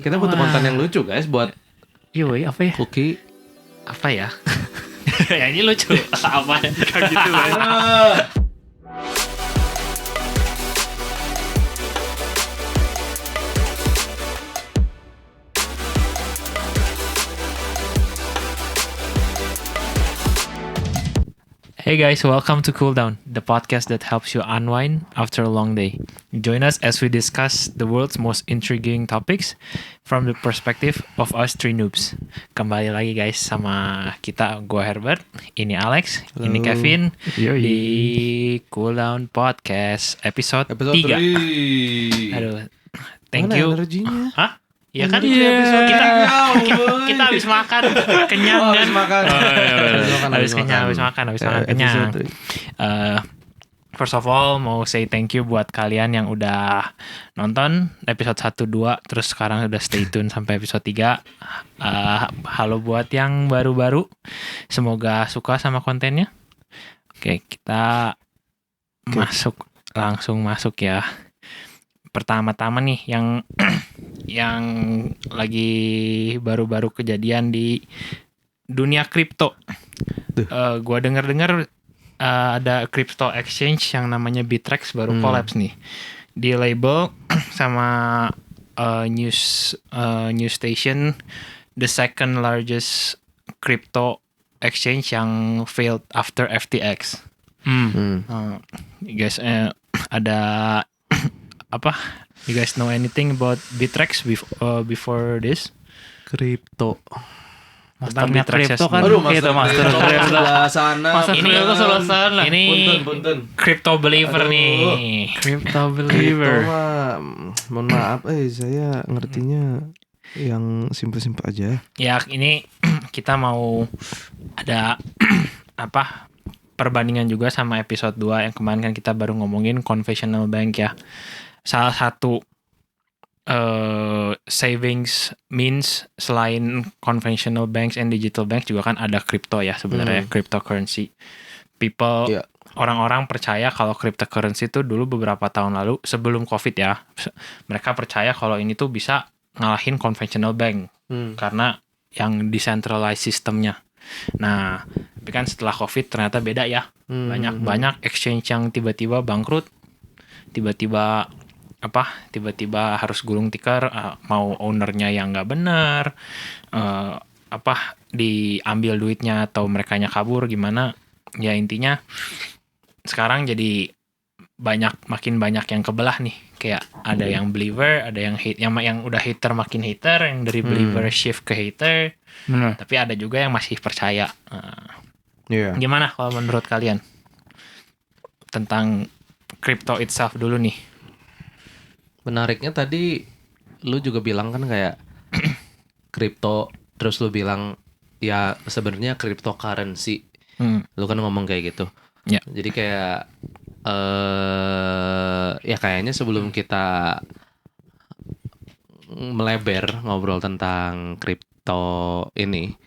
Kita butuh konten yang lucu guys buat Yoi, apa ya? Cookie. Apa ya? Ya ini lucu. Apa? Kayak gitu kan. Hey guys, welcome to Cool Down, the podcast that helps you unwind after a long day. Join us as we discuss the world's most intriguing topics from the perspective of us three noobs. Kembali lagi guys sama kita, gue Herbert, ini Alex, ini Kevin di Cool Down Podcast episode 3. Aduh, thank Mana you. energinya? Hah? Iya kan? Episode Kita habis makan kenyang kan? Habis makan. Habis makan kenyang. First of all mau say thank you buat kalian yang udah nonton episode 1, 2, terus sekarang udah stay tune sampai episode 3. Halo buat yang baru-baru, semoga suka sama kontennya. Oke, kita langsung masuk ya. Pertama-tama nih yang lagi baru-baru kejadian di dunia kripto. Gua dengar ada crypto exchange yang namanya Bittrex baru collapse nih. Di label sama news station the second largest crypto exchange yang failed after FTX. Guys, ada apa? You guys know anything about Bittrex before this? Kripto. Masternya kripto kan? Aduh, Itu master kripto. Sebelah sana. Ini Punten. crypto believer nih. Crypto believer. Kripto mah, mohon maaf, saya ngertinya yang simpel-simpel aja. Ya, ini kita mau ada apa? Perbandingan juga sama episode 2 yang kemarin kan kita baru ngomongin conventional bank ya. Salah satu savings means selain conventional banks and digital banks juga kan ada crypto ya sebenarnya, cryptocurrency. Orang-orang percaya kalau cryptocurrency itu dulu beberapa tahun lalu sebelum COVID ya, mereka percaya kalau ini tuh bisa ngalahin conventional bank karena yang decentralized sistemnya. Nah, tapi kan setelah COVID ternyata beda ya. Banyak exchange yang tiba-tiba bangkrut, tiba-tiba harus gulung tikar, mau ownernya yang nggak benar, diambil duitnya atau merekanya kabur gimana. Ya intinya sekarang jadi makin banyak yang kebelah nih. Kayak ada yang believer, ada yang hate, yang udah hater makin hater, yang dari believer shift ke hater. Tapi ada juga yang masih percaya. Gimana kalau menurut kalian tentang crypto itself dulu nih? Menariknya tadi lu juga bilang kan kayak kripto, terus lu bilang ya sebenarnya cryptocurrency. Lu kan ngomong kayak gitu. Ya. Jadi kayak ya kayaknya sebelum kita melebar ngobrol tentang kripto ini,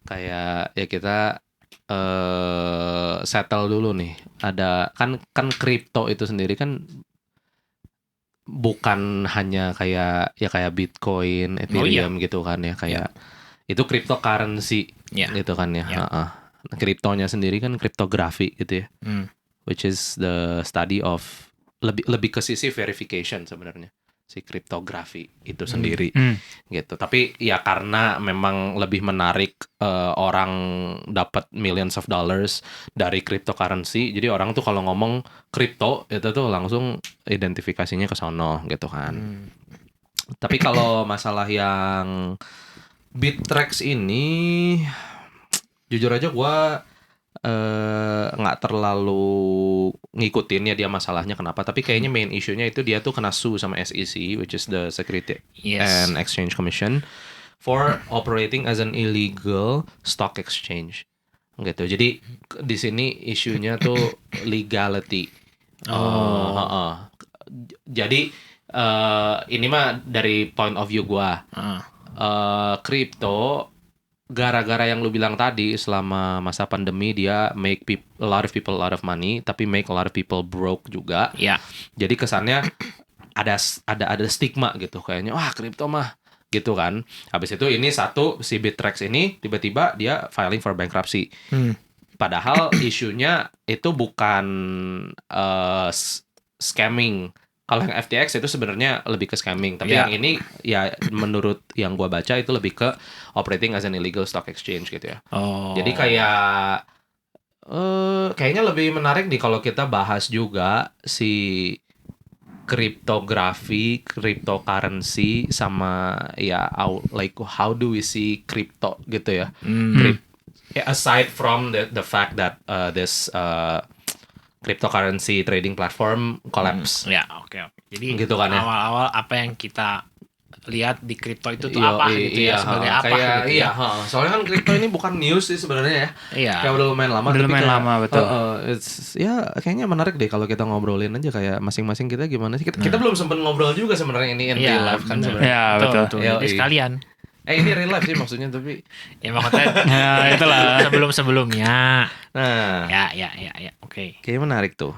kayak ya kita settle dulu nih. Ada kan kripto itu sendiri kan bukan hanya kayak Bitcoin, Ethereum gitu kan ya, kayak itu cryptocurrency gitu kan ya. Kriptonya sendiri kan kriptografi gitu ya. Which is the study of lebih ke sisi verification sebenarnya si kriptografi itu sendiri gitu. Tapi ya karena memang lebih menarik orang dapat millions of dollars dari cryptocurrency, jadi orang tuh kalau ngomong kripto itu tuh langsung identifikasinya ke sono gitu kan. Tapi kalau masalah yang Bittrex ini jujur aja gua nggak terlalu ngikutin ya dia masalahnya kenapa, tapi kayaknya main issue-nya itu dia tuh kena sue sama SEC, which is the Security and Exchange Commission, for operating as an illegal stock exchange gitu. Jadi di sini isunya tuh legality. Jadi ini mah dari point of view gua, kripto gara-gara yang lu bilang tadi, selama masa pandemi dia make a lot of people a lot of money, tapi make a lot of people broke juga. Ya. Jadi kesannya ada stigma gitu, kayaknya wah kripto mah gitu kan. Habis itu ini si Bittrex ini tiba-tiba dia filing for bankruptcy. Padahal isunya itu bukan scamming. Kalau yang FTX itu sebenarnya lebih ke scamming, tapi yang ini ya menurut yang gua baca itu lebih ke operating as an illegal stock exchange gitu ya. Jadi kayak kayaknya lebih menarik nih kalau kita bahas juga si kriptografi, cryptocurrency sama ya like how do we see crypto gitu ya. Aside from the fact that this cryptocurrency trading platform collapse. Ya, oke. Jadi gitu kan, awal-awal apa yang kita lihat di kripto itu tuh apa gitu ya, sebagai apa kayak, gitu ya. Soalnya kan kripto ini bukan news sih sebenarnya ya. Iya. Kayak udah lumayan lama. Udah lumayan lama, betul. Kayaknya menarik deh kalau kita ngobrolin aja kayak masing-masing kita gimana sih. Kita belum sempat ngobrol juga sebenarnya ini in real life kan sebenarnya. Iya, betul. Jadi sekalian. Ini real life sih maksudnya, tapi ya maksudnya itulah sebelum-sebelumnya. Nah, ya, oke. Kayaknya menarik tuh.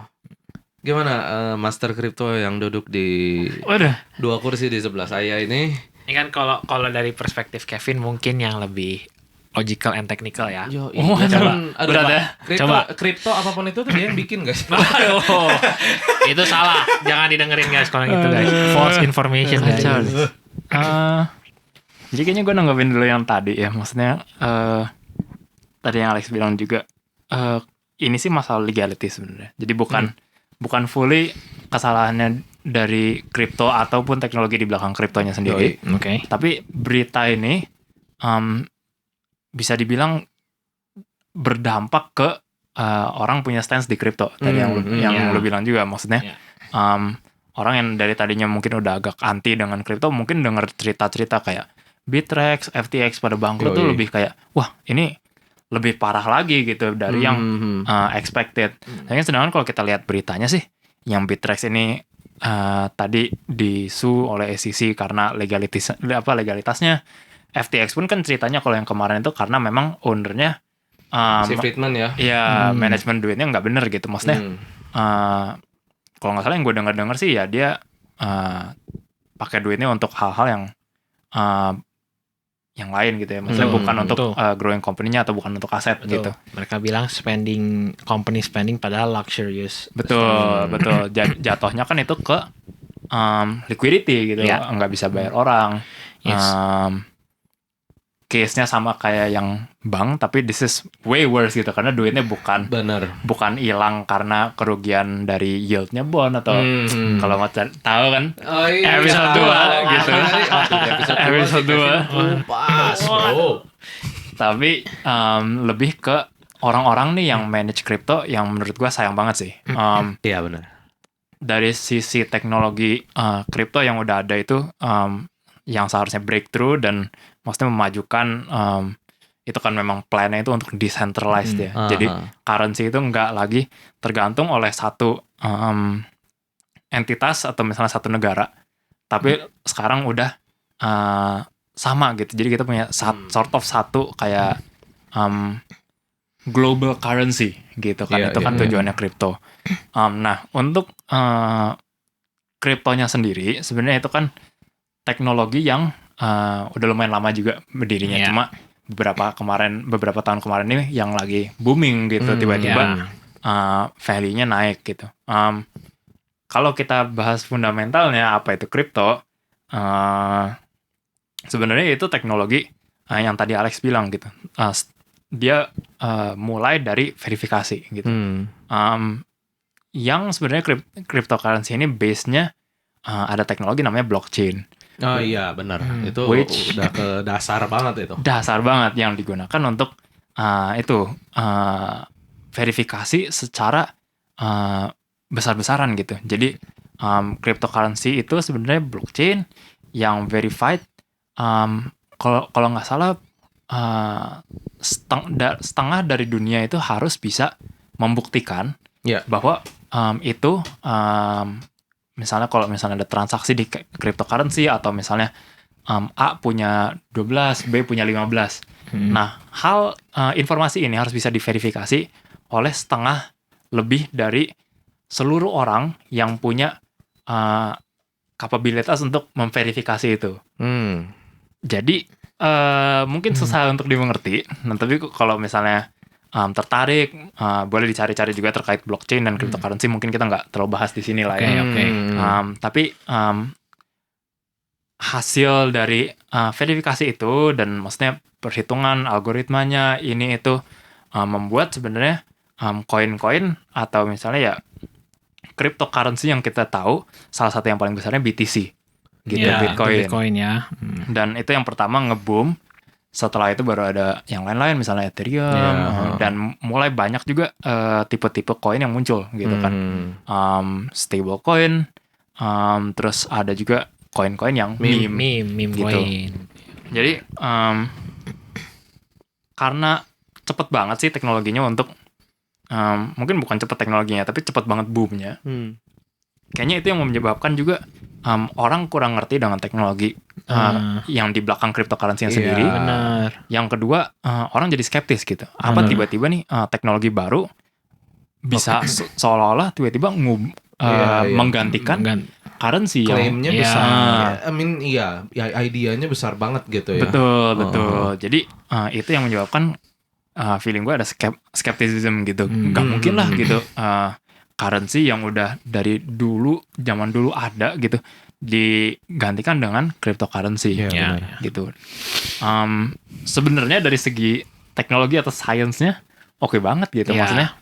Gimana master kripto yang duduk di 2 kursi di sebelah saya ini? Ini kan kalau dari perspektif Kevin mungkin yang lebih logical and technical ya. Coba. Kripto apapun itu tuh dia yang bikin guys. Aduh, itu salah. Jangan didengerin guys kalau gitu guys. False information guys. Jadi kayaknya gue nanggapin dulu yang tadi ya. Maksudnya tadi yang Alex bilang juga ini sih masalah legality sebenarnya. Jadi bukan fully kesalahannya dari kripto ataupun teknologi di belakang kriptonya sendiri. Oke. Tapi berita ini bisa dibilang berdampak ke orang punya stance di kripto. Tadi yang lu bilang juga, maksudnya orang yang dari tadinya mungkin udah agak anti dengan kripto, mungkin dengar cerita-cerita kayak Bittrex, FTX pada bangkrut tuh lebih kayak, wah ini lebih parah lagi gitu dari yang expected. Sedangkan kalau kita lihat beritanya sih, yang Bittrex ini tadi disu oleh SEC karena legalitasnya. FTX pun kan ceritanya kalau yang kemarin itu karena memang ownernya si Friedman ya. Iya, manajemen duitnya nggak bener gitu. Maksudnya kalau nggak salah yang gue dengar sih ya dia pakai duitnya untuk hal-hal yang lain gitu ya. Maksudnya bukan untuk growing company-nya atau bukan untuk aset gitu. Mereka bilang company spending padahal luxurious. Betul. Jatuhnya kan itu ke liquidity gitu. Nggak bisa bayar orang. Case-nya sama kayak yang bank, tapi this is way worse gitu. Karena duitnya bukan hilang karena kerugian dari yield-nya bond atau kalau mau tahu kan episode 2 gitu. Episode 2 pas bro. Tapi lebih ke orang-orang nih yang manage crypto yang menurut gua sayang banget sih. Iya benar. Dari sisi teknologi crypto yang udah ada itu yang seharusnya breakthrough dan maksudnya memajukan itu kan memang plan-nya itu untuk decentralized ya. Jadi currency itu nggak lagi tergantung oleh satu entitas atau misalnya satu negara, tapi sekarang udah sama gitu. Jadi kita punya sort of satu kayak global currency gitu kan. Itu kan tujuannya kripto. Nah untuk kriptonya sendiri sebenarnya itu kan teknologi yang udah lumayan lama juga berdirinya. Cuma beberapa tahun kemarin ini yang lagi booming gitu. Tiba-tiba value-nya naik gitu. Kalau kita bahas fundamentalnya apa itu kripto, sebenarnya itu teknologi yang tadi Alex bilang gitu. Dia mulai dari verifikasi gitu. Yang sebenarnya cryptocurrency ini base-nya ada teknologi namanya blockchain. Oh iya benar. Itu udah ke dasar banget itu. Dasar banget yang digunakan untuk verifikasi secara besar-besaran gitu. Jadi cryptocurrency itu sebenarnya blockchain yang verified. Kalau nggak salah setengah dari dunia itu harus bisa membuktikan bahwa itu misalnya kalau misalnya ada transaksi di cryptocurrency atau misalnya A punya 12, B punya 15. Nah, informasi ini harus bisa diverifikasi oleh setengah lebih dari seluruh orang yang punya kapabilitas untuk memverifikasi itu. Jadi mungkin susah untuk dimengerti. Nah, tapi kalau misalnya tertarik, boleh dicari-cari juga terkait blockchain dan cryptocurrency. Mungkin kita nggak terlalu bahas di sini lah ya. Tapi hasil dari verifikasi itu dan maksudnya perhitungan algoritmanya ini itu membuat sebenarnya koin-koin atau misalnya ya cryptocurrency yang kita tahu salah satu yang paling besarnya BTC gitu, Bitcoin ya. Dan itu yang pertama nge-boom. Setelah itu baru ada yang lain-lain misalnya Ethereum dan mulai banyak juga tipe-tipe koin yang muncul gitu kan. Stable coin, terus ada juga koin-koin yang meme gitu. Coin. Jadi karena cepet banget sih teknologinya untuk mungkin bukan cepet teknologinya tapi cepet banget boomnya. Kayaknya itu yang menyebabkan juga orang kurang ngerti dengan teknologi yang di belakang cryptocurrency sendiri. Benar. Yang kedua orang jadi skeptis gitu. Apa tiba-tiba nih teknologi baru bisa seolah-olah tiba-tiba menggantikan currency klaimnya yang besar. I mean idenya besar banget gitu ya. Betul. Jadi itu yang menyebabkan feeling gue ada skepticism gitu. Gak mungkin lah gitu. Currency yang udah dari dulu zaman dulu ada gitu digantikan dengan cryptocurrency gitu. Sebenarnya dari segi teknologi atau sainsnya oke banget gitu maksudnya.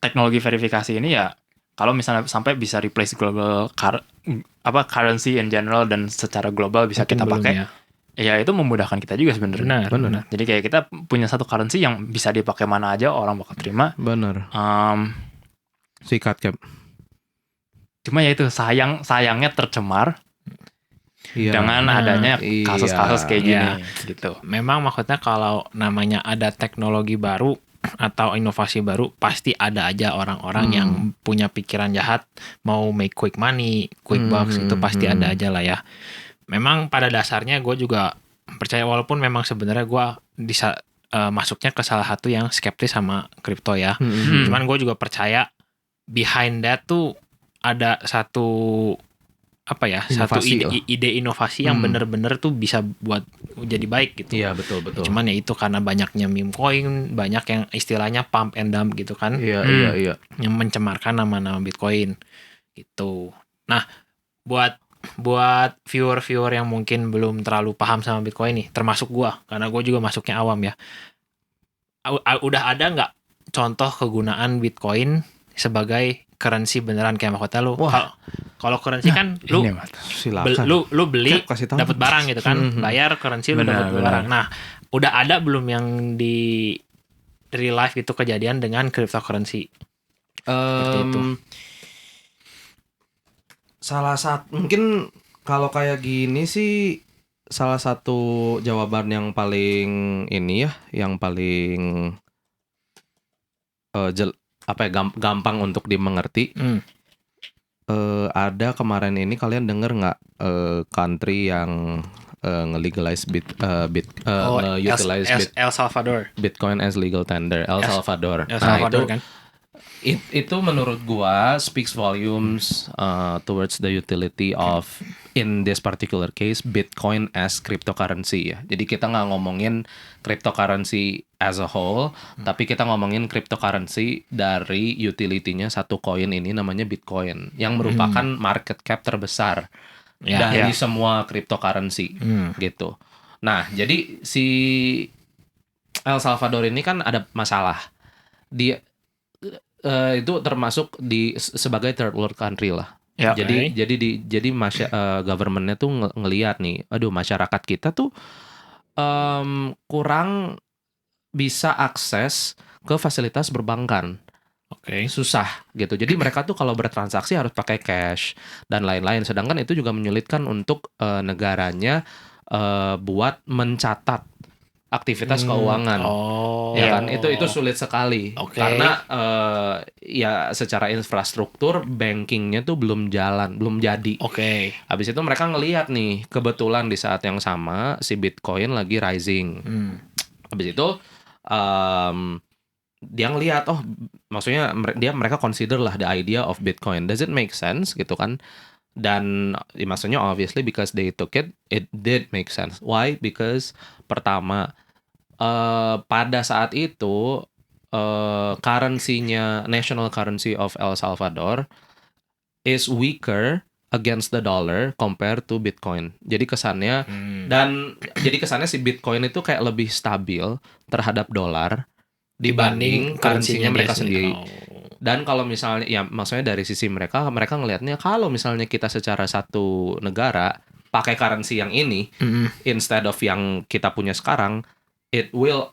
Teknologi verifikasi ini ya kalau misalnya sampai bisa replace global currency in general dan secara global bisa kita pakai, ya itu memudahkan kita juga sebenarnya. Benar. Jadi kayak kita punya satu currency yang bisa dipakai mana aja orang bakal terima. Benar. Sikat cap. Cuma ya itu sayangnya tercemar dengan adanya kasus-kasus kayak gini gitu. Memang maksudnya kalau namanya ada teknologi baru atau inovasi baru pasti ada aja orang-orang yang punya pikiran jahat mau make quick money, quick bucks itu pasti ada aja lah ya. Memang pada dasarnya gue juga percaya walaupun memang sebenarnya gue bisa masuknya ke salah satu yang skeptis sama kripto ya. Cuman gue juga percaya behind that tuh ada satu ide inovasi yang bener-bener tuh bisa buat jadi baik gitu. Iya betul. Cuman ya itu karena banyaknya meme coin, banyak yang istilahnya pump and dump gitu kan. Iya. Yang mencemarkan nama-nama Bitcoin gitu. Nah, buat viewer yang mungkin belum terlalu paham sama Bitcoin nih, termasuk gua karena gua juga masuknya awam ya. Udah ada nggak contoh kegunaan Bitcoin sebagai currency beneran kayak mahkota lu? Kalau currency kan lu beli dapat barang gitu kan, bayar currency lu dapat barang. Nah, udah ada belum yang di real life itu kejadian dengan cryptocurrency? Seperti itu. Salah satu mungkin kalau kayak gini sih salah satu jawaban yang paling ini ya, yang paling gampang untuk dimengerti. Ada kemarin ini kalian denger nggak country yang nge-legalize utilize El Salvador. Bitcoin as legal tender, El Salvador. Kan? Itu menurut gua speaks volumes towards the utility of, in this particular case, Bitcoin as cryptocurrency ya. Jadi kita nggak ngomongin cryptocurrency as a whole, tapi kita ngomongin cryptocurrency dari utility-nya satu koin ini namanya Bitcoin, yang merupakan market cap terbesar dari semua cryptocurrency gitu. Nah, jadi si El Salvador ini kan ada masalah. Dia itu termasuk sebagai third world country lah. Jadi government-nya tuh ngelihat nih, aduh masyarakat kita tuh kurang bisa akses ke fasilitas perbankan. Susah gitu. Jadi mereka tuh kalau bertransaksi harus pakai cash dan lain-lain. Sedangkan itu juga menyulitkan untuk negaranya buat mencatat aktivitas keuangan. Ya kan? Itu sulit sekali. Karena ya secara infrastruktur bankingnya tuh belum jalan, belum jadi. Habis itu mereka ngelihat nih, kebetulan di saat yang sama si Bitcoin lagi rising. Habis itu dia ngelihat, maksudnya mereka consider lah the idea of Bitcoin. Does it make sense gitu kan? Dan maksudnya obviously because they took it did make sense. Why? Because pertama pada saat itu currency-nya, national currency of El Salvador is weaker against the dollar compared to Bitcoin. Jadi kesannya si Bitcoin itu kayak lebih stabil terhadap dolar dibanding currency-nya mereka sendiri. Dan kalau misalnya, ya maksudnya dari sisi mereka ngelihatnya kalau misalnya kita secara satu negara pakai currency yang ini instead of yang kita punya sekarang, it will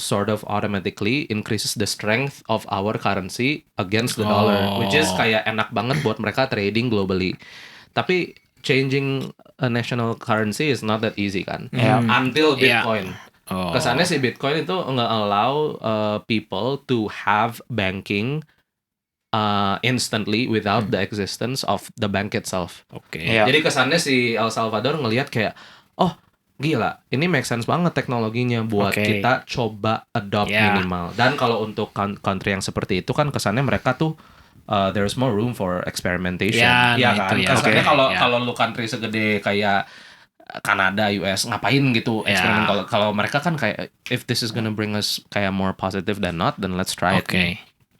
sort of automatically increases the strength of our currency against the dollar, which is kayak enak banget buat mereka trading globally. Tapi changing a national currency is not that easy kan, until Bitcoin. Kesannya si Bitcoin itu nge-allow people to have banking instantly without the existence of the bank itself. Jadi kesannya si El Salvador ngelihat kayak, oh gila, ini make sense banget teknologinya buat kita coba adopt minimal. Dan kalau untuk country yang seperti itu kan kesannya mereka tuh there's more room for experimentation. Iya kan? Kesannya kalau lu country segede kayak Kanada, US, ngapain gitu eksperimen. Kalau mereka kan kayak, if this is gonna bring us kayak more positive than not, then let's try it.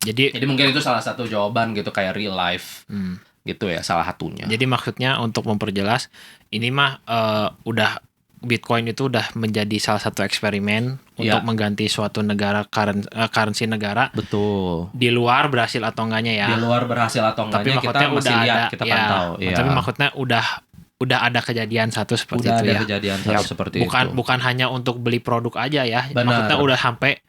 Jadi mungkin itu salah satu jawaban gitu, kayak real life gitu ya, salah satunya. Jadi maksudnya untuk memperjelas, ini mah udah Bitcoin itu udah menjadi salah satu eksperimen untuk mengganti suatu negara currency negara. Betul. Di luar berhasil atau enggaknya ya. Di luar berhasil atau enggaknya kita masih lihat, kita pantau. Tapi maksudnya udah ada kejadian satu seperti itu ya. Udah ada kejadian satu seperti itu. Bukan hanya untuk beli produk aja ya. Benar. Maksudnya udah sampai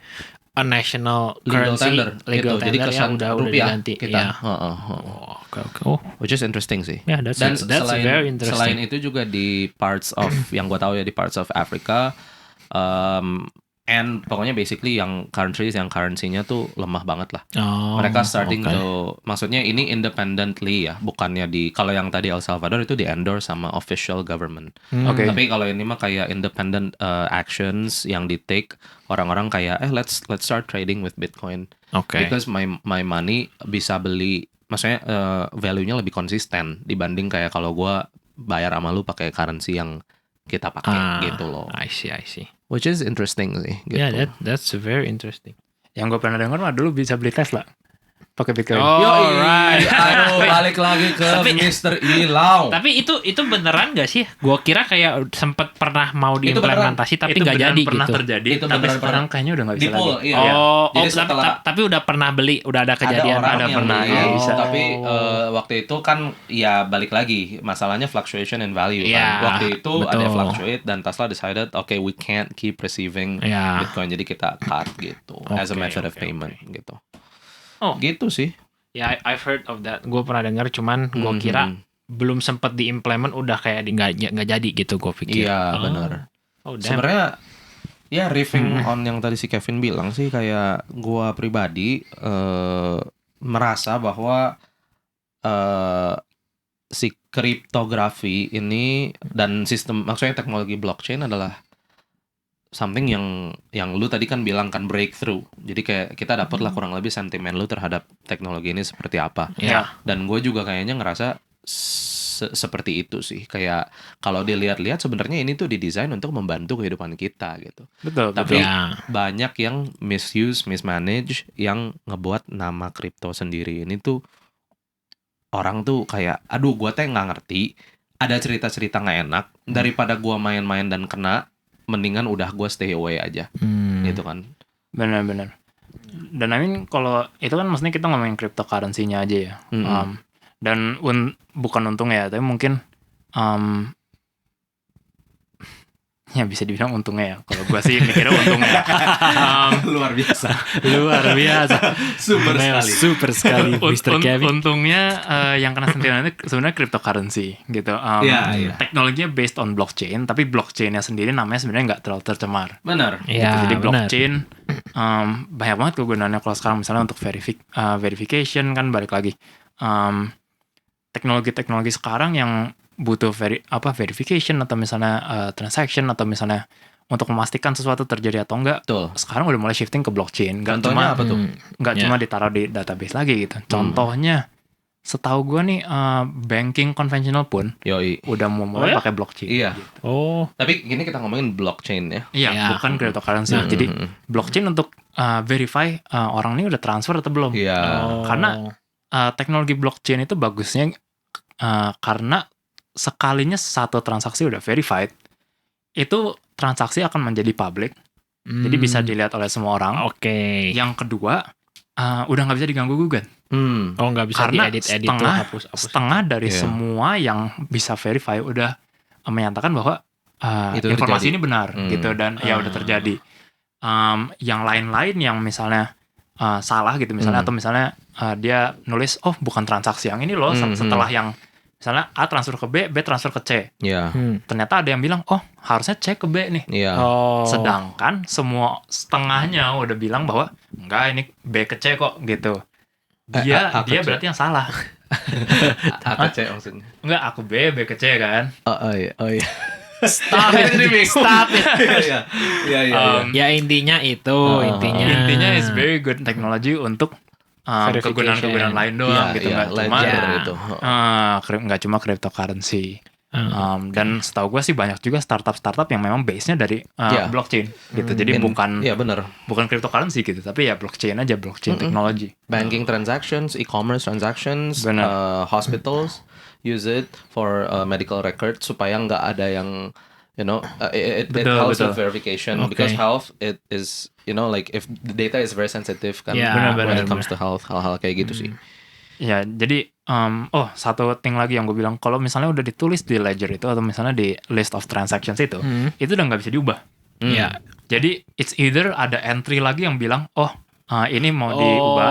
a national currency, legal tender jadi kesan yang udah diganti kita. Which is interesting sih. That's very interesting. Selain itu juga di parts of yang gue tahu ya, di parts of Africa, and pokoknya basically yang countries yang currency-nya tuh lemah banget lah. Mereka starting to, maksudnya ini independently ya, bukannya kalau yang tadi El Salvador itu di endorse sama official government. Tapi kalau ini mah kayak independent actions yang di take orang-orang kayak let's start trading with Bitcoin. Because my money bisa beli, maksudnya value-nya lebih konsisten dibanding kayak kalau gue bayar sama lu pakai currency yang kita pakai gitu loh. I see. Which is interesting sih gitu. Yeah, that's very interesting. Yang gue pernah dengar mah dulu bisa beli Tesla pakai Bitcoin. Right. Aduh, balik lagi ke Mr. Ilau. Tapi itu beneran gak sih? Gua kira kayak sempet pernah mau diimplementasi tapi nggak jadi gitu. Pernah terjadi. Itu tapi sekarang kayaknya udah nggak bisa lagi. Tapi udah pernah beli, udah ada kejadian. Ada pernah ya bisa. Tapi waktu itu kan ya balik lagi masalahnya fluctuation in value kan. Waktu itu ada fluctuate dan Tesla decided we can't keep receiving Bitcoin, jadi kita cut gitu as a method of payment gitu. Gitu sih. Ya, I've heard of that. Gue pernah dengar, cuman gue kira belum sempat diimplement udah kayak nggak jadi gitu, gue pikir. Iya, benar. Sebenarnya ya riffing on yang tadi si Kevin bilang sih, kayak gue pribadi merasa bahwa si kriptografi ini dan sistem, maksudnya teknologi blockchain adalah something yang lu tadi kan bilang kan breakthrough. Jadi kayak kita dapat lah kurang lebih sentimen lu terhadap teknologi ini seperti apa. Dan gue juga kayaknya ngerasa seperti itu sih. Kayak kalau dilihat-lihat sebenarnya ini tuh didesain untuk membantu kehidupan kita gitu. Betul. Tapi banyak yang mismanage, yang ngebuat nama kripto sendiri ini tuh orang tuh kayak, aduh gue teh nggak ngerti. Ada cerita-cerita nggak enak daripada gue main-main dan kena. Mendingan udah gue stay away aja gitu kan. Benar-benar. Dan I mean kalau itu kan maksudnya kita ngomongin cryptocurrency-nya aja ya. Dan bukan untung ya, tapi mungkin ya bisa dibilang untungnya ya. Kalau gue sih mikirnya untungnya. Luar biasa. Super sekali Mr. Kevin. Untungnya yang kena sentimennya sebenarnya cryptocurrency gitu. Teknologinya based on blockchain, tapi blockchainnya sendiri namanya sebenarnya nggak terlalu tercemar. Benar. Jadi blockchain banyak banget kegunaannya kalau sekarang misalnya untuk verification kan, balik lagi. Teknologi-teknologi sekarang yang butuh verification atau misalnya transaction atau misalnya untuk memastikan sesuatu terjadi atau enggak. Betul. Sekarang udah mulai shifting ke blockchain. Contohnya apa tuh? Nggak cuma ditaruh di database lagi gitu. Contohnya setahu gue nih banking konvensional pun udah mulai pakai blockchain. Iya. Gitu. Tapi gini kita ngomongin blockchain ya. Iya, bukan cryptocurrency. Jadi blockchain untuk verify orang ini udah transfer atau belum. Iya. Karena teknologi blockchain itu bagusnya karena sekalinya satu transaksi udah verified, itu transaksi akan menjadi public. Jadi bisa dilihat oleh semua orang. Oke. Yang kedua, udah nggak bisa diganggu gugat. Nggak bisa diedit-edit tuh, hapus. Setengah dari semua yang bisa verify udah menyatakan bahwa informasi ini benar gitu dan ya udah terjadi. Yang lain-lain yang misalnya salah gitu misalnya atau misalnya dia nulis bukan transaksi yang ini loh setelah yang misalnya A transfer ke B transfer ke C. Ternyata ada yang bilang harusnya C ke B nih. Sedangkan semua setengahnya udah bilang bahwa enggak, ini B ke C kok gitu. Dia berarti yang salah. A ke C maksudnya. Enggak, aku B ke C kan. Oh iya. Stop it. Iya. Ya intinya intinya is very good technology untuk kegunaan-kegunaan lain doang gitu, nggak cuma cryptocurrency. Dan setahu gue sih banyak juga startup yang memang base-nya dari blockchain gitu. Jadi bukan cryptocurrency gitu, tapi ya blockchain aja, blockchain technology. Banking transactions, e-commerce transactions, hospitals use it for medical record supaya nggak ada yang it helps with verification because health it is like if the data is very sensitive kan when it comes to health, hal-hal kayak gitu sih. Ya, jadi satu thing lagi yang gue bilang, kalau misalnya udah ditulis di ledger itu atau misalnya di list of transactions itu udah nggak bisa diubah. Ya, jadi it's either ada entry lagi yang bilang ini mau diubah,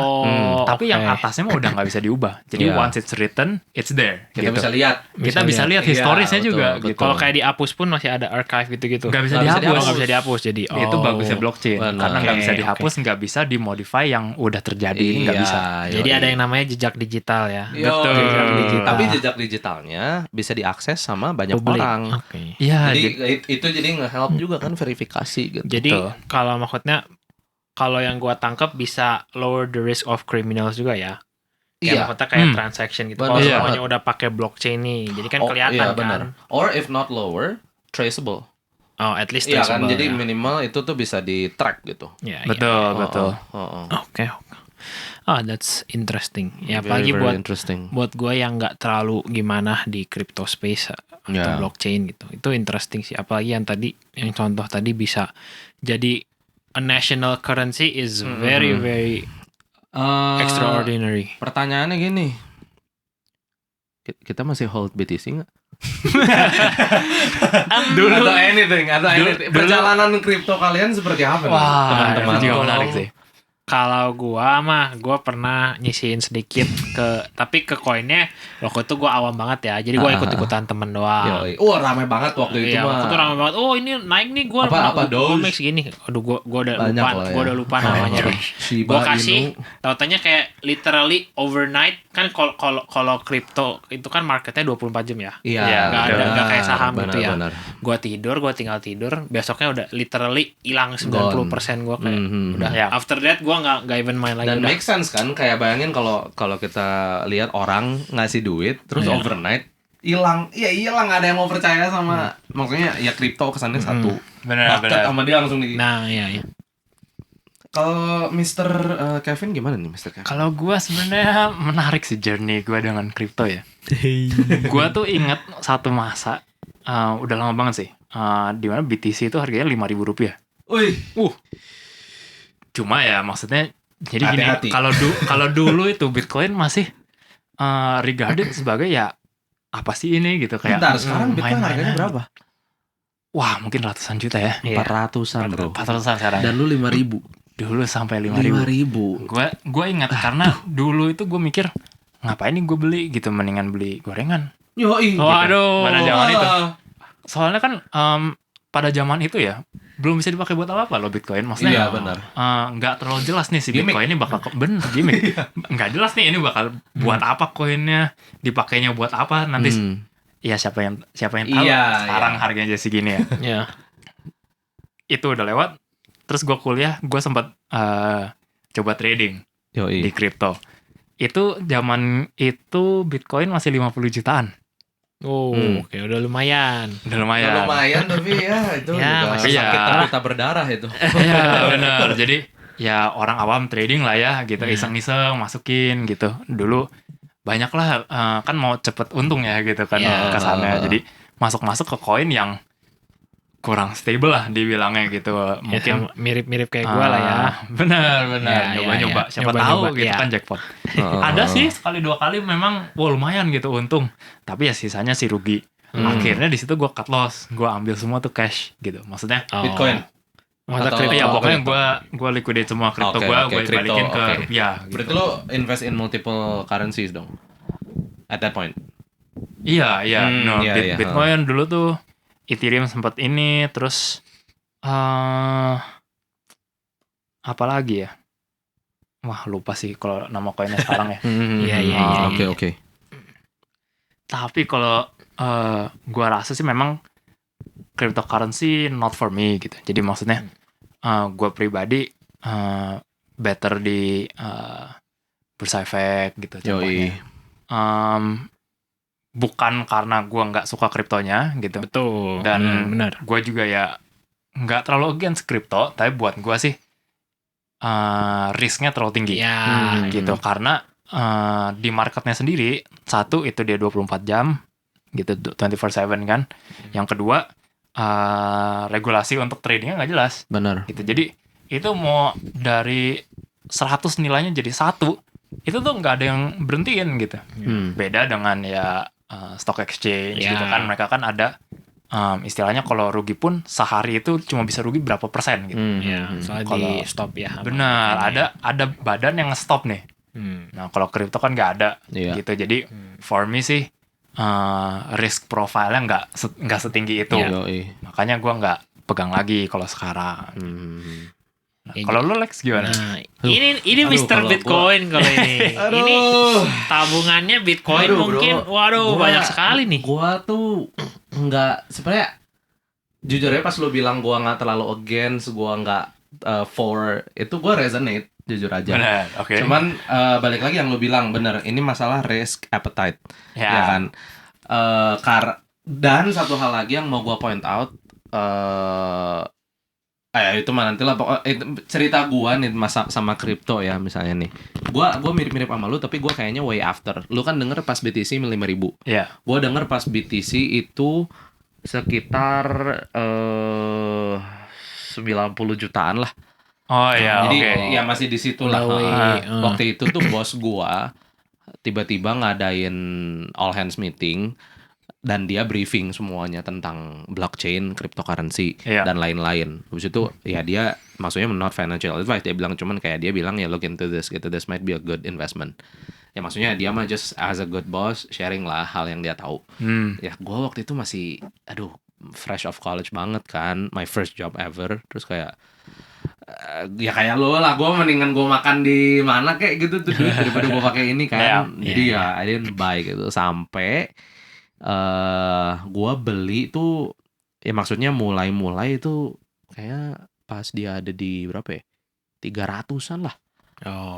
tapi yang atasnya mah udah nggak bisa diubah. Jadi once it's written, it's there. Kita bisa lihat. Kita bisa lihat historisnya juga. Gitu. Kalau kayak dihapus pun masih ada archive gitu-gitu. Nggak bisa dihapus. Jadi itu bagusnya blockchain. Karena nggak bisa dihapus, nggak bisa dimodify yang udah terjadi. Ini nggak bisa. Jadi ada yang namanya jejak digital ya. Betul. Jejak digital. Tapi jejak digitalnya bisa diakses sama banyak orang. Jadi itu jadi nge-help juga kan verifikasi gitu. Jadi kalau maksudnya kalau yang gua tangkap bisa lower the risk of criminals juga ya. Maksudnya kayak transaction gitu. Kalau semuanya udah pakai blockchain nih, jadi kan kelihatan kan. Or if not lower, traceable. At least traceable. Kan, jadi minimal itu tuh bisa di track gitu. Betul. Oke. That's interesting. Ya very, apalagi very buat gue yang nggak terlalu gimana di crypto space atau blockchain gitu. Itu interesting sih. Apalagi yang contoh tadi bisa jadi a national currency is very very extraordinary. Pertanyaannya gini, kita masih hold BTC nggak? Dulu atau anything. Perjalanan kripto kalian seperti apa? Teman-teman juga menarik sih. Kalau gua pernah nyisihin sedikit tapi ke koinnya waktu itu gua awam banget ya. Jadi gua ikut-ikutan temen doang. Rame banget waktu itu mah. Waktu itu rame banget. Ini naik nih gua make segini. Aduh gua udah lupa namanya. Gua kasih tautannya kayak literally overnight kan kalau kripto itu kan marketnya 24 jam ya. Enggak kayak saham gitu ya. Gua tinggal tidur, besoknya udah literally hilang 90% gua kayak udah. After that gua nggak even main lagi. Dan make sense kan, kayak bayangin kalau kita lihat orang ngasih duit terus overnight hilang, nggak ada yang mau percaya sama maksudnya ya kripto kesannya satu benar sama dia langsung di. Iya. Kalau Mr. Kevin gimana nih Mr. Kevin? Kalau gue sebenarnya menarik sih journey gue dengan kripto ya. Gue tuh inget satu masa udah lama banget sih di mana BTC itu harganya Rp5.000. Cuma ya maksudnya jadi gini, kalau dulu itu Bitcoin masih regarded sebagai ya apa sih ini gitu kayak. Bentar, sekarang Bitcoin harganya berapa? Wah, mungkin ratusan juta ya. 400-an bro. 400-an sekarang. Dan lu 5.000. Dulu sampai 5.000. Gue ingat karena dulu itu gue mikir ngapain nih gue beli gitu, mendingan beli gorengan. Waduh. Pada zaman itu. Soalnya kan pada zaman itu ya belum bisa dipakai buat apa-apa loh Bitcoin. Maksudnya benar. Nggak terlalu jelas nih si Bitcoin ini bakal gimmick. Nggak jelas nih ini bakal buat apa koinnya, dipakainya buat apa nanti. Ya siapa yang tahu. Sekarang harganya jadi segini ya. Itu udah lewat. Terus gue kuliah, gue sempat coba trading di kripto. Itu zaman itu Bitcoin masih 50 jutaan. Oke, udah lumayan. Udah lumayan. Lumayan tapi ya itu Ya, juga masih sakit ya. tapi tak berdarah itu. Iya, benar. Jadi ya orang awam trading lah ya gitu, iseng-iseng masukin gitu. Dulu banyak lah kan mau cepet untung ya gitu kan kesannya. Jadi masuk-masuk ke koin yang kurang stable lah dibilangnya gitu. Mungkin mirip-mirip kayak gue lah ya. Benar. Nyoba-nyoba. Siapa tahu Nyoba-nyoba, gitu ya. kan jackpot. Ada sih sekali 2 kali memang lumayan gitu untung. Tapi ya sisanya sih rugi. Akhirnya di situ gue cut loss. Gue ambil semua tuh cash gitu. Maksudnya Bitcoin. Mata Atau- kripto. ya pokoknya kripto. gue liquidate semua kripto Oke, gue kripto, balikin ke oke. rupiah gitu. Berarti lo invest in multiple currencies dong. At that point. Iya, iya, iya. Bitcoin dulu tuh Ethereum sempat ini, terus apa lagi ya? Wah, lupa sih kalau nama koinnya sekarang ya. Iya. Oke. Tapi kalau gua rasa sih memang cryptocurrency not for me gitu. Jadi maksudnya gua pribadi better di Bursa Efek gitu contohnya. Bukan karena gua nggak suka kriptonya gitu. Betul. Dan benar. gue juga ya nggak terlalu against kripto, tapi buat gue sih risknya terlalu tinggi gitu. Karena di marketnya sendiri, satu itu dia 24 jam gitu, 24/7 kan. Yang kedua regulasi untuk tradingnya nggak jelas. Benar. Gitu. Jadi itu mau dari 100 nilainya jadi 1, itu tuh nggak ada yang berhentiin gitu. Beda dengan ya stock exchange gitu kan, mereka kan ada istilahnya kalau rugi pun sehari itu cuma bisa rugi berapa persen gitu. Soalnya Kalau- di stop ya. Benar, ada badan yang nge-stop nih. Nah kalau kripto kan nggak ada Iya. gitu. Jadi for me sih risk profile-nya nggak setinggi itu. Makanya gue nggak pegang lagi kalau sekarang. Nah, kalau lu Lex gimana? Nah, ini Aduh, Mr. kalau Bitcoin kalau ini. Ini tabungannya Bitcoin mungkin Gua- banyak sekali nih. Gua tuh nggak sebenarnya jujur aja pas lo bilang gua nggak terlalu against, gua nggak for itu, gua resonate jujur aja. Benar, oke. Cuman balik lagi yang lo bilang bener, ini masalah risk appetite, ya kan. Dan satu hal lagi yang mau gua point out, itu mah nanti lah pokoknya cerita gua nih sama kripto ya misalnya nih. Gua mirip-mirip sama lu tapi gua kayaknya way after. Lu kan denger pas BTC 5.000. Iya. Gua denger pas BTC itu sekitar 90 jutaan lah. Oh iya, Jadi oke. ya masih di situ lah. Waktu itu tuh bos gua tiba-tiba ngadain all hands meeting dan dia briefing semuanya tentang blockchain, cryptocurrency, dan lain-lain. Habis itu ya dia maksudnya not financial advice, dia bilang cuman kayak dia bilang ya look into this gitu, this might be a good investment. Ya maksudnya dia mah just as a good boss sharing lah hal yang dia tahu. Ya gue waktu itu masih fresh of college banget kan, my first job ever, terus kayak ya kayak lo lah, gue mendingan gue makan di mana kayak gitu tuh duit daripada gue pakai ini kan. Jadi ya I didn't buy gitu sampai gua beli tuh ya maksudnya mulai itu kayak pas dia ada di berapa ya, 300-an lah.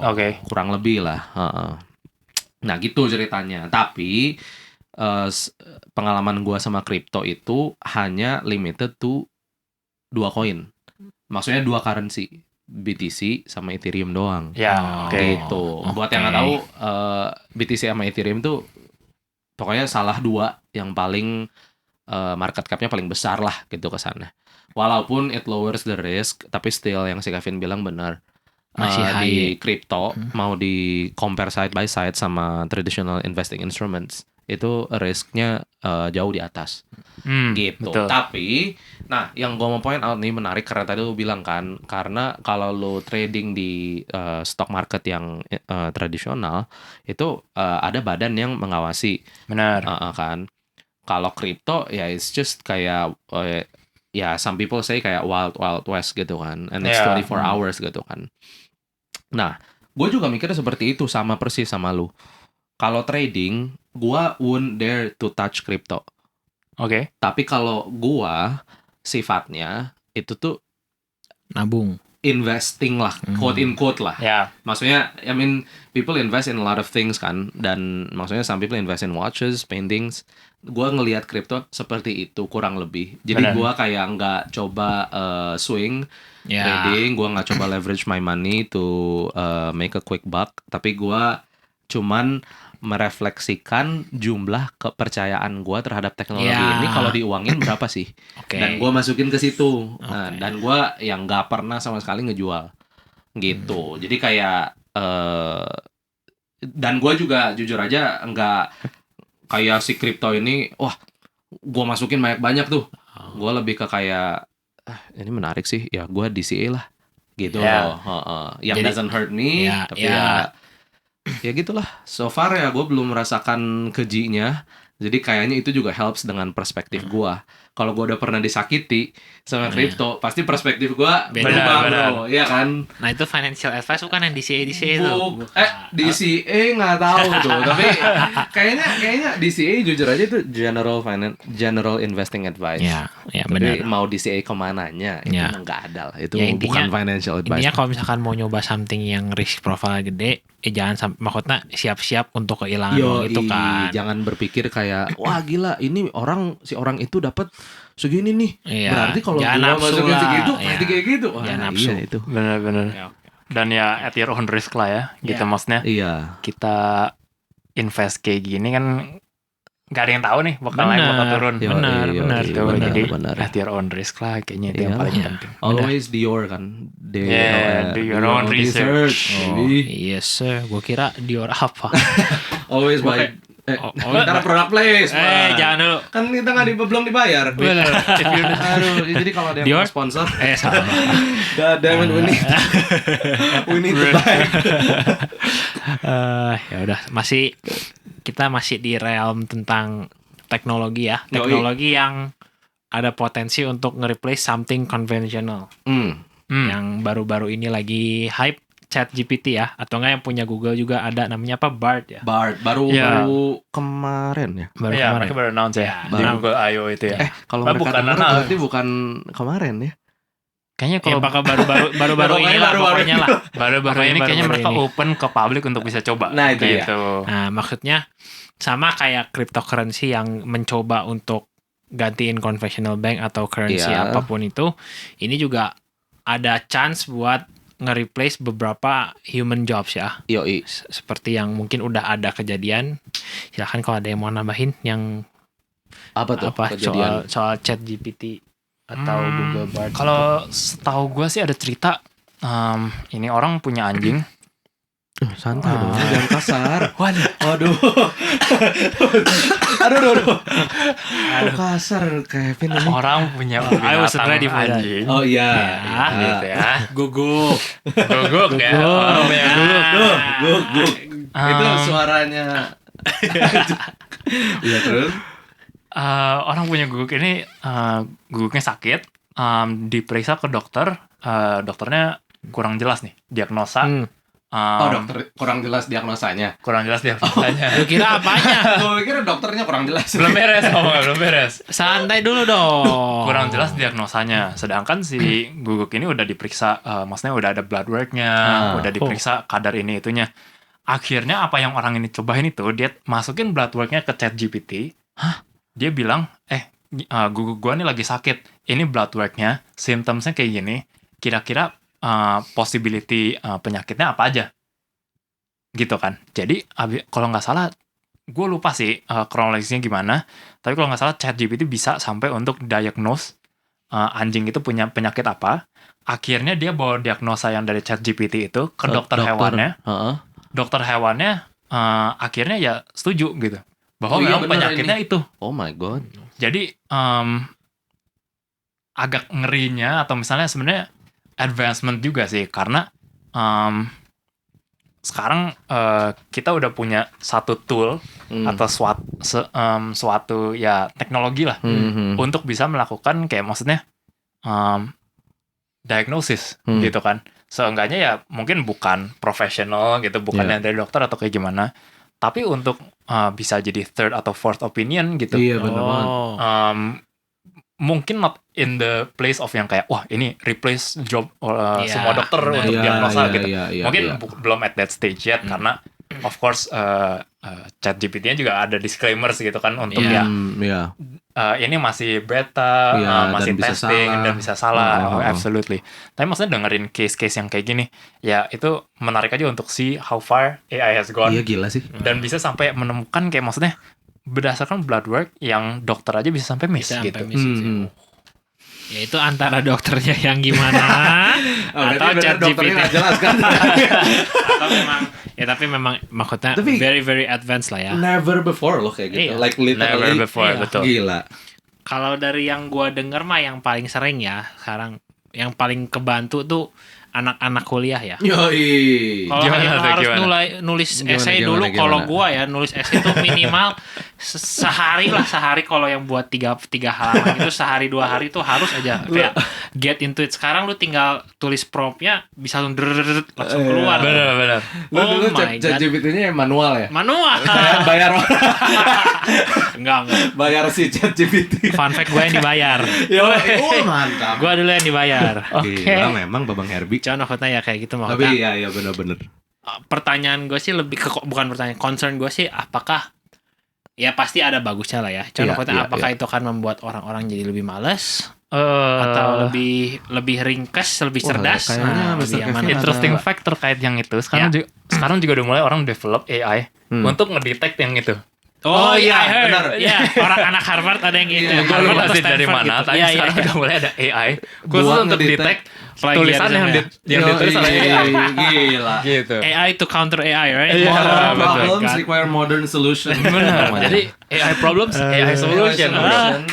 Oke. Kurang lebih lah. Nah gitu ceritanya. Tapi pengalaman gua sama kripto itu hanya limited to 2 koin. Maksudnya 2 currency, BTC sama Ethereum doang. Ya, oke. Gitu. Buat yang nggak tahu, BTC sama Ethereum tuh pokoknya salah 2 yang paling market cap-nya paling besar lah gitu kesana. Walaupun it lowers the risk, tapi still yang si Kevin bilang benar. Masih di crypto mau di compare side by side sama traditional investing instruments, itu risknya jauh di atas. Gitu. Betul. Tapi nah yang gue mau point out nih menarik karena tadi lu bilang kan, karena kalau lu trading di stock market yang tradisional itu ada badan yang mengawasi. Benar. Kan kalau kripto ya it's just kayak ya some people say kayak wild west gitu kan, and it's 24 hours gitu kan. Nah gue juga mikirnya seperti itu, sama persis sama lu. Kalau trading gue wouldn't dare to touch crypto. Oke. Tapi kalau gua sifatnya itu tuh nabung. investing lah, quote in quote lah. Yeah. Maksudnya, I mean, people invest in a lot of things kan, dan maksudnya some people invest in watches, paintings. Gue ngelihat kripto seperti itu kurang lebih. Jadi gue kayak nggak coba swing trading, gue nggak coba leverage my money to make a quick buck, tapi gue cuman merefleksikan jumlah kepercayaan gue terhadap teknologi ini kalau diuangin berapa sih, dan gue masukin ke situ. Nah, dan gue yang nggak pernah sama sekali ngejual gitu. Jadi kayak dan gue juga jujur aja nggak kayak si kripto ini, wah gue masukin banyak tuh. Gue lebih ke kayak ini menarik sih, ya gue DCA lah gitu loh. Yang jadi, doesn't hurt me, tapi ya gitulah. So far ya gue belum merasakan kejinya. Jadi kayaknya itu juga helps dengan perspektif gue. Kalau gue udah pernah disakiti sama kripto, pasti perspektif gue berubah bro, iya kan? Nah itu financial advice bukan yang DCA itu? DCA nggak tahu tuh. Tapi kayaknya DCA jujur aja itu general investing advice. Ya tapi benar. Mau DCA kemananya itu nggak ada lah. Itu ya, bukan financial advice. Intinya kalau misalkan mau nyoba something yang risk profile gede, jangan maksudnya siap-siap untuk kehilangan uang itu kan. Jangan berpikir kayak wah gila ini si orang itu dapat segini nih. Berarti kalau gua masukin segitu pasti kayak gitu. Wah, nafsu. Iya itu. Benar-benar. Dan ya at your own risk lah ya. Gitu maksudnya. Iya. Kita invest kayak gini kan nggak ada yang tahu nih bakal naik bakal turun. Benar. Jadi at your own risk lah kayaknya itu yang paling penting. Always Dior kan. Do your own research. Yes sir. Gua kira Dior apa? Always buy. Ntar product place. Jangan dulu. Kan kita belum dibayar. Bener. Aduh, jadi kalau ada yang mau sponsor, sama. God damn it, we need to buy. Ya udah, kita masih di realm tentang teknologi ya. Teknologi yang ada potensi untuk nge-replace something conventional. Yang baru-baru ini lagi hype. ChatGPT ya, atau enggak yang punya Google juga ada namanya apa, Bard ya. Bard baru kemarin ya. Mereka baru announce ya di Google I.O. itu ya. Kalau mereka berarti bukan kemarin ya. Kayaknya kalau bakal baru-baru ini lah pokoknya lah. Baru-baru ini kayaknya mereka open ke publik untuk bisa coba. Nah itu gitu. Nah maksudnya sama kayak cryptocurrency yang mencoba untuk gantiin conventional bank atau currency apapun itu, ini juga ada chance buat nge-replace beberapa human jobs ya. Yoi. Seperti yang mungkin udah ada kejadian. Silahkan kalau ada yang mau nambahin yang apa tuh kejadian soal ChatGPT atau Google Bard. Kalau setahu gue sih ada cerita ini orang punya anjing. Santai dong, jangan kasar. Waduh. Aduh. Kasar Kevin ini. Orang punya anjing. Oh iya. Gitu ya. Guguk ya. Orang punya guguk. Itu suaranya. Iya terus. Orang punya guguk ini guguknya sakit. Diperiksa ke dokter. Dokternya kurang jelas nih diagnosa. Dokter kurang jelas diagnosanya. Lu kira apanya? Gue kira dokternya kurang jelas. Belum beres. Santai dulu dong. Kurang jelas diagnosanya. Sedangkan si guguk ini udah diperiksa, maksudnya udah ada blood work-nya, udah diperiksa kadar ini itunya. Akhirnya apa yang orang ini cobain itu, dia masukin blood work-nya ke ChatGPT. Dia bilang, guguk gua nih lagi sakit. Ini blood work-nya, symptoms-nya kayak gini. Kira-kira possibility penyakitnya apa aja gitu kan. Jadi kalau nggak salah gue lupa sih kronologisnya gimana, tapi kalau nggak salah ChatGPT bisa sampai untuk diagnose anjing itu punya penyakit apa. Akhirnya dia bawa diagnosa yang dari ChatGPT itu ke dokter hewannya. Dokter hewannya akhirnya ya setuju gitu bahwa memang penyakitnya ini. Itu oh my god. Jadi agak ngerinya atau misalnya sebenarnya advancement juga sih, karena sekarang kita udah punya satu tool atau suatu ya teknologi lah untuk bisa melakukan kayak maksudnya diagnosis gitu kan. Seenggaknya ya mungkin bukan profesional gitu, bukan yang dari dokter atau kayak gimana, tapi untuk bisa jadi third atau fourth opinion gitu. Iya benar banget. mungkin not in the place of yang kayak wah ini replace job semua dokter untuk diagnosa gitu. Mungkin belum at that stage yet karena of course ChatGPT-nya juga ada disclaimers gitu kan untuk ini masih beta, masih testing dan bisa salah, absolutely. Tapi maksudnya dengerin case-case yang kayak gini, ya itu menarik aja untuk see how far AI has gone. Iya gila sih. Dan bisa sampai menemukan kayak maksudnya berdasarkan blood work yang dokter aja bisa sampai miss gitu. Ya itu antara dokternya yang gimana atau ChatGPT jelas kan. tapi memang maksudnya very very advanced lah ya. Never before loh kayak gitu. Like literally. Never before, betul. Gila. Kalau dari yang gua denger mah yang paling sering ya sekarang yang paling kebantu tuh anak-anak kuliah ya. Yoi. Kalau harus nulis essay dulu. Kalau gua ya nulis essay itu minimal sehari kalau yang buat tiga halaman itu sehari 2 hari itu harus aja kayak get into it. Sekarang lu tinggal tulis promptnya bisa langsung keluar. Benar. Lu ChatGPT-nya manual ya? Manual. Bayar. Enggak. Bayar si ChatGPT. Fun fact gue yang dibayar. Mantap. Gue dulu yang dibayar. Oke. Memang Babang Herbie. Cuman maksudnya ya kayak gitu maksudnya. Tapi iya benar-benar. Pertanyaan gue sih lebih ke bukan pertanyaan, concern gue sih apakah ya pasti ada bagusnya lah ya. Cuman maksudnya apakah itu akan membuat orang-orang jadi lebih malas atau lebih ringkas, lebih cerdas. Interesting fact terkait yang itu. Sekarang juga udah mulai orang develop AI untuk ngedetect yang itu. Oh iya, benar. Ya, orang anak Harvard ada yang itu. Gue lupa sih dari mana, tapi sekarang udah mulai ada AI khusus untuk detect tulisan yang ditulis oleh AI. Gila. Gitu. AI to counter AI, right? Modern problems require modern solution. Benar. Jadi AI problems, AI solution.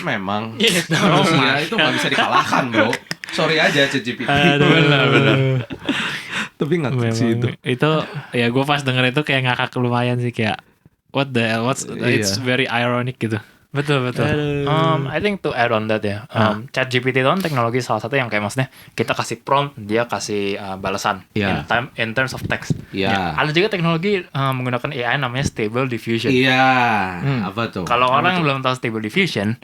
Memang. Gitu. Manusia itu nggak bisa dikalahkan, bro. Sorry aja ChatGPT. Benar. Tapi ngakak sih itu. Itu ya gue pas denger itu kayak ngakak lumayan sih kayak it's very ironic gitu. Betul. I think to add on that ya, ChatGPT itu kan teknologi salah satu yang kayak maksudnya kita kasih prompt, dia kasih balasan in terms of text. Ada juga teknologi menggunakan AI namanya Stable Diffusion. Apa tuh? Kalau orang belum tahu Stable Diffusion,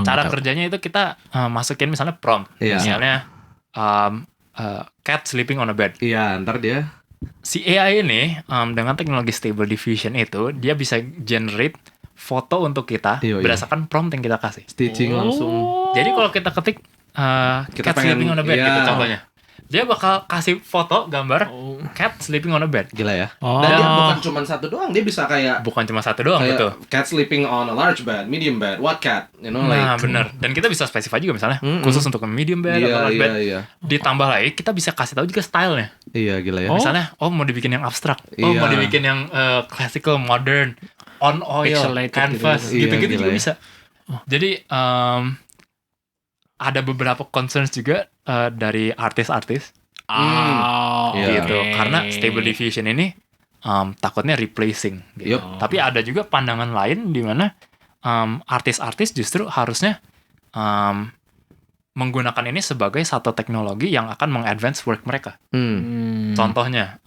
cara kerjanya itu kita masukin misalnya prompt, misalnya cat sleeping on a bed. Ntar dia si AI ini dengan teknologi Stable Diffusion itu dia bisa generate foto untuk kita berdasarkan prompt yang kita kasih. Stitching langsung. Jadi kalau kita ketik cat sleeping on a bed gitu contohnya, dia bakal kasih foto gambar cat sleeping on a bed. Gila ya. Dan dia bukan cuma satu doang, dia bisa kayak betul. Cat sleeping on a large bed, medium bed, what cat, benar. Dan kita bisa spesify juga misalnya khusus untuk medium bed atau large bed. Ditambah lagi kita bisa kasih tahu juga stylenya. Gila ya. Misalnya mau dibikin yang abstrak, mau dibikin yang classical modern, on oil, pixelated, canvas, gitu-gitu juga bisa. Jadi ada beberapa concerns juga dari artis-artis gitu. Karena Stable Diffusion ini takutnya replacing gitu. Tapi ada juga pandangan lain di mana artis-artis justru harusnya menggunakan ini sebagai satu teknologi yang akan meng-advance work mereka. Contohnya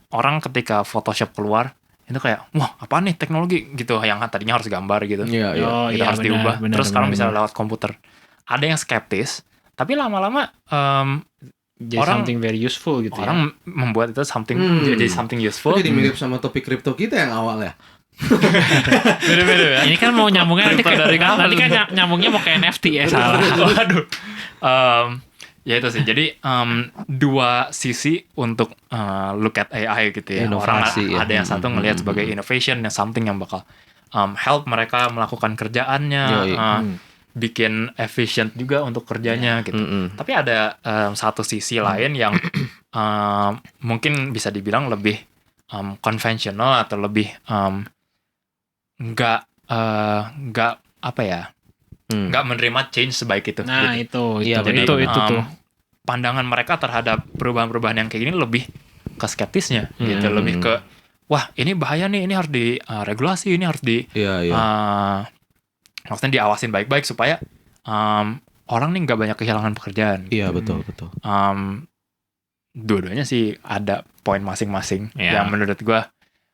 orang ketika Photoshop keluar itu kayak wah apa nih teknologi gitu yang tadinya harus gambar gitu. Harus diubah. Terus sekarang bisa lewat komputer. Ada yang skeptis, tapi lama-lama orang something very useful gitu. Orang membuat itu jadi something useful. Jadi mirip sama topik kripto kita yang awal ya. Beda-beda ya. Ini kan mau nyambungnya nanti kan nyambungnya mau ke NFT ya salah. Waduh. Ya itu sih. Jadi dua sisi untuk look at AI gitu ya. Inovasi, orang ada yang satu ngelihat sebagai innovation, yang something yang bakal help mereka melakukan kerjaannya. Bikin efisien juga untuk kerjanya gitu. Tapi ada satu sisi lain yang mungkin bisa dibilang lebih konvensional atau lebih nggak menerima change sebaik itu. Nah gitu. itu tuh pandangan mereka terhadap perubahan-perubahan yang kayak gini lebih ke skeptisnya gitu, lebih ke wah ini bahaya nih, ini harus diregulasi, ini harus maksudnya diawasin baik-baik supaya orang nih nggak banyak kehilangan pekerjaan. Iya betul. Dua-duanya sih ada poin masing-masing yang menurut gue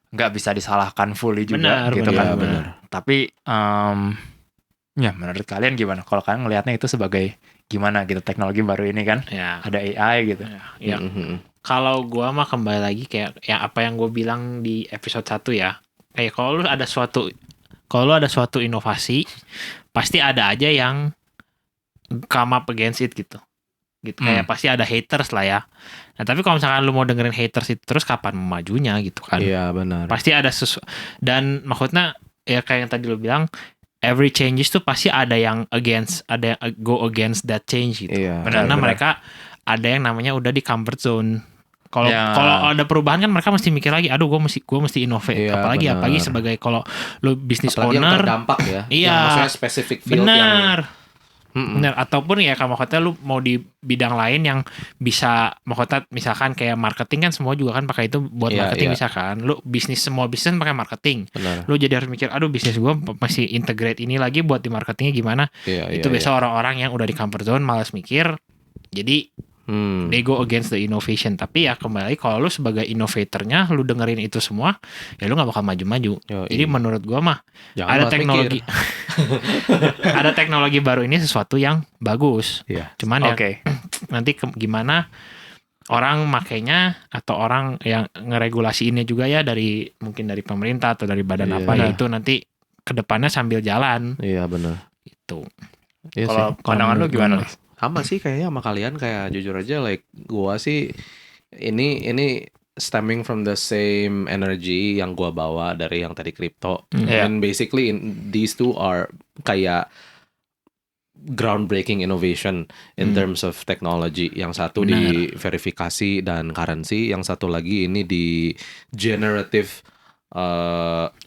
nggak bisa disalahkan fully juga. Benar. Tapi Ya, menurut kalian gimana? Kalau kalian ngelihatnya itu sebagai gimana gitu teknologi baru ini kan? Ya. Ada AI gitu. Ya. Kalau gua mah kembali lagi kayak ya apa yang gue bilang di episode 1 ya. Kayak kalau lu ada suatu inovasi, pasti ada aja yang come up against it gitu. Kayak pasti ada haters lah ya. Nah, tapi kalau misalkan lu mau dengerin haters itu terus kapan majunya gitu kan? Iya, benar. Pasti ada dan maksudnya ya kayak yang tadi lu bilang, every changes tuh pasti ada yang go against that change gitu. Iya, Karena mereka ada yang namanya udah di comfort zone. Kalau ada perubahan kan mereka mesti mikir lagi, aduh gue mesti innovate. Iya, apalagi sebagai kalau lu bisnis owner yang terdampak ya. Iya. Yang maksudnya spesifik field Benar, ataupun ya kalau maksudnya lu mau di bidang lain yang bisa maksudnya misalkan kayak marketing kan semua juga kan pakai itu buat marketing misalkan. Lu semua bisnis pakai marketing. Benar. Lu jadi harus mikir, aduh bisnis gua masih integrate ini lagi buat di marketingnya gimana. Itu biasa orang-orang yang udah di comfort zone malas mikir. Jadi they go against the innovation. Tapi ya kembali kalau lu sebagai innovatornya lu dengerin itu semua, ya lu gak bakal maju-maju. Jadi menurut gua mah ada teknologi ada teknologi baru ini sesuatu yang bagus. Cuman ya nanti gimana orang makainya atau orang yang ngeregulasiinnya juga ya mungkin dari pemerintah atau dari badan itu nanti kedepannya sambil jalan. Iya benar. Itu. Kalau pandangan lu gimana? Sama sih kayaknya sama kalian, kayak jujur aja like gua sih ini stemming from the same energy yang gua bawa dari yang tadi crypto. And basically these two are kayak groundbreaking innovation in terms of technology. Yang satu di verifikasi dan currency, yang satu lagi ini di generative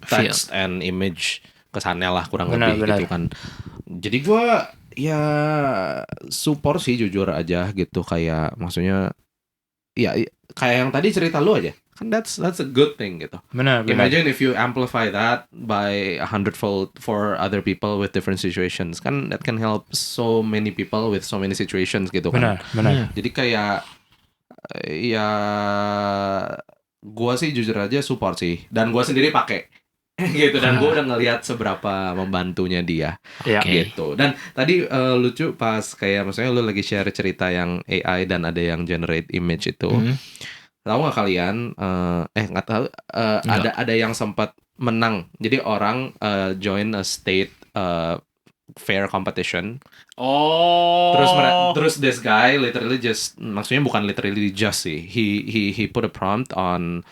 text and image, kesannya lah kurang lebih gitu kan. Jadi gua ya support sih jujur aja gitu, kayak maksudnya ya kayak yang tadi cerita lu aja kan, that's a good thing gitu. Imagine if you amplify that by 100-fold for other people with different situations, kan that can help so many people with so many situations gitu kan. Jadi kayak ya gua sih jujur aja support sih, dan gua sendiri pakai gitu, dan gue udah ngelihat seberapa membantunya dia gitu. Dan tadi lucu pas kayak maksudnya lu lagi share cerita yang AI dan ada yang generate image itu. Tahu nggak kalian? Nggak tahu. Ada yang sempat menang. Jadi orang join a state fair competition. Terus this guy literally just, maksudnya bukan literally just sih. He put a prompt on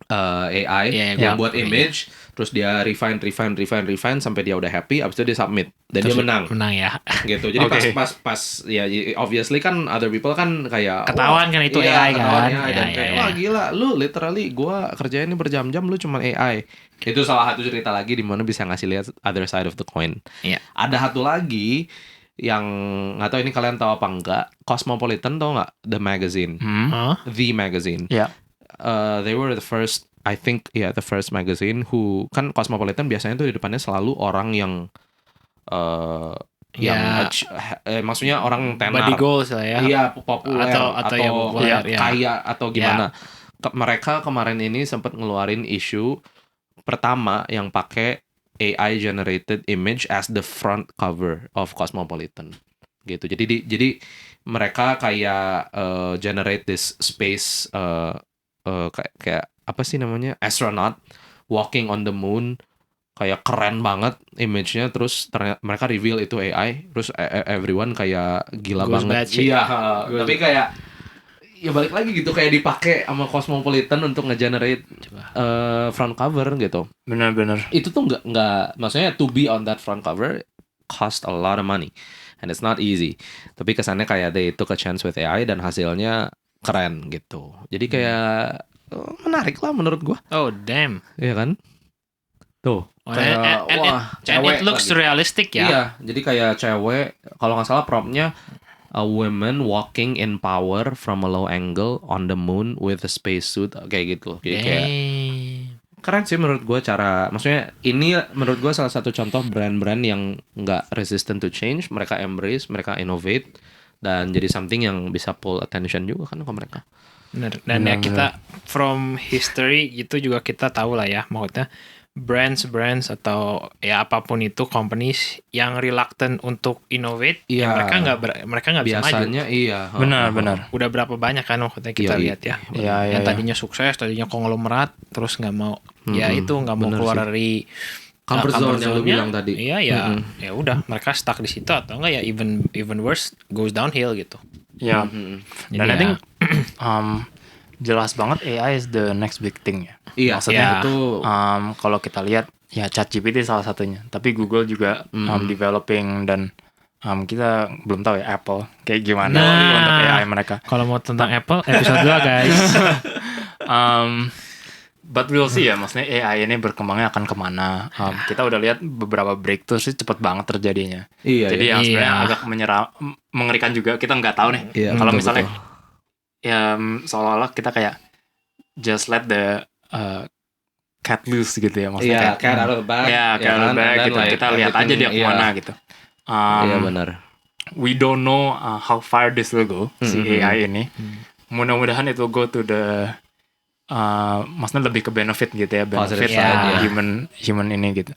AI yang buat image, terus dia refine sampai dia udah happy, abis itu dia submit dan terus dia menang ya gitu. Jadi pas ya obviously kan other people kan kayak ketahuan kan itu AI kan, dan kayak wah gila lu literally gua kerjain ini berjam-jam lu cuman AI. Itu salah satu cerita lagi di mana bisa ngasih lihat other side of the coin. Ada satu lagi yang nggak tahu ini kalian tahu apa enggak, Cosmopolitan, tau nggak the magazine, the magazine. They were the first, I think, the first magazine who, kan Cosmopolitan biasanya tuh di depannya selalu orang yang maksudnya orang tenar, body goals lah ya, populer atau kaya atau gimana. Mereka kemarin ini sempat ngeluarin isu pertama yang pakai AI generated image as the front cover of Cosmopolitan gitu. Jadi mereka kayak generate this space kayak apa sih namanya, astronaut walking on the moon, kayak keren banget image-nya, terus ternyata mereka reveal itu AI, terus everyone kayak gila banget. Tapi kayak ya balik lagi gitu, kayak dipakai sama Cosmopolitan untuk nge-generate front cover gitu. Benar. Itu tuh nggak maksudnya to be on that front cover cost a lot of money and it's not easy. Tapi kesannya kayak they took a chance with AI dan hasilnya keren gitu. Jadi kayak menarik lah menurut gua. Oh damn. Iya kan? Tuh. Kayak cewek. It looks realistic ya. Iya. Jadi kayak cewek, kalau nggak salah promptnya a woman walking in power from a low angle on the moon with a spacesuit, kayak gitu. Jadi kayak keren sih menurut gua cara. Maksudnya ini menurut gua salah satu contoh brand-brand yang nggak resistant to change. Mereka embrace, mereka innovate, dan jadi something yang bisa pull attention juga kan ke mereka. Benar. Dan ya kita from history gitu juga kita tahu lah ya, maksudnya brands atau ya apapun itu companies yang reluctant untuk innovate, ya mereka nggak bisa maju. Biasanya iya. Benar. Udah berapa banyak kan waktu kita lihat ya. Yang tadinya sukses, tadinya konglomerat, terus nggak mau, ya itu nggak mau keluar dari comfort zone yang lu bilang tadi. Iya ya udah mereka stuck di situ atau enggak ya even worse goes downhill gitu. Ya. Dan I think jelas banget AI is the next big thing ya. Iya, maksudnya itu kalau kita lihat ya ChatGPT salah satunya, tapi Google juga developing dan kita belum tahu ya Apple kayak gimana untuk AI mereka. Kalau mau tentang Apple episode 2 guys. But we'll see ya, maksudnya AI ini berkembangnya akan kemana. Kita udah lihat beberapa breakthrough sih cepet banget terjadinya. Jadi yang sebenarnya agak mengerikan juga, kita nggak tahu nih. Kalau misalnya ya seolah-olah kita kayak just let the cat loose gitu ya, maksudnya cat out of the bag. Cat out of the bag gitu. Kita lihat aja dia kemana gitu. Iya benar. We don't know how far this will go, si AI ini. Mudah-mudahan it will go to the maksudnya lebih ke benefit gitu ya, benefit human ini gitu.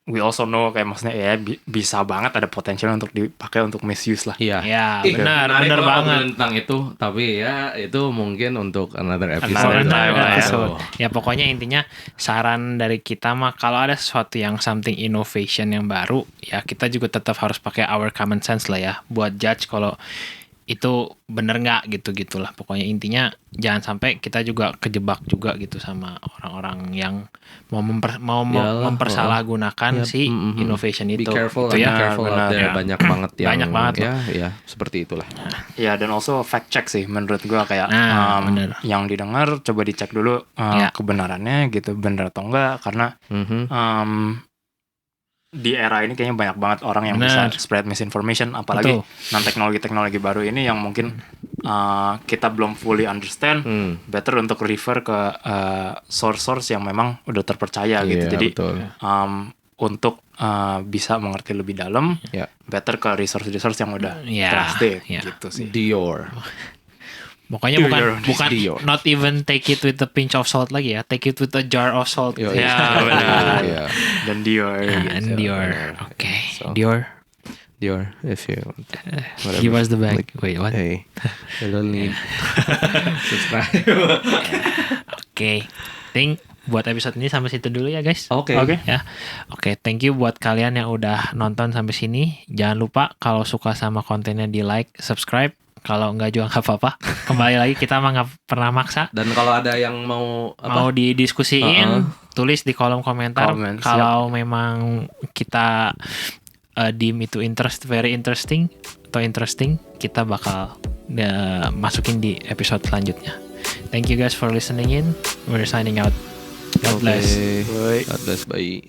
We also know kayak maksudnya AI bisa banget ada potensial untuk dipakai untuk misuse lah. Iya, benar banget tentang itu, tapi ya itu mungkin untuk another episode. Ya pokoknya intinya saran dari kita mah kalau ada sesuatu yang something innovation yang baru, ya kita juga tetap harus pakai our common sense lah ya buat judge kalau itu bener nggak gitu-gitulah. Pokoknya intinya jangan sampai kita juga kejebak juga gitu sama orang-orang yang mau mempersalahgunakan si innovation itu. Be careful gitu ya. Careful out there. Banyak banget ya seperti itulah. Ya dan also fact check sih menurut gua kayak yang didengar coba dicek dulu kebenarannya gitu, bener atau enggak, karena di era ini kayaknya banyak banget orang yang bisa spread misinformation, apalagi teknologi baru ini yang mungkin kita belum fully understand. Better untuk refer ke source yang memang udah terpercaya gitu. Jadi untuk bisa mengerti lebih dalam, better ke resource yang udah trusted gitu sih. Dior. Pokoknya bukan not even take it with a pinch of salt lagi ya, take it with a jar of salt. Benar. Dan Dior. Dior. Oke. Dior, if you give us the bag. Wait, what? Hey, you don't need subscribe. Oke. Think buat episode ini sampai situ dulu ya guys. Oke. Thank you buat kalian yang udah nonton sampai sini. Jangan lupa kalau suka sama kontennya di like, subscribe. Kalau enggak juga nggak apa-apa. Kembali lagi kita mah nggak pernah maksa. Dan kalau ada yang mau didiskusiin, tulis di kolom komentar. Kalau memang kita deem itu very interesting, kita bakal masukin di episode selanjutnya. Thank you guys for listening in. We're signing out. God bless. God bless. Bye.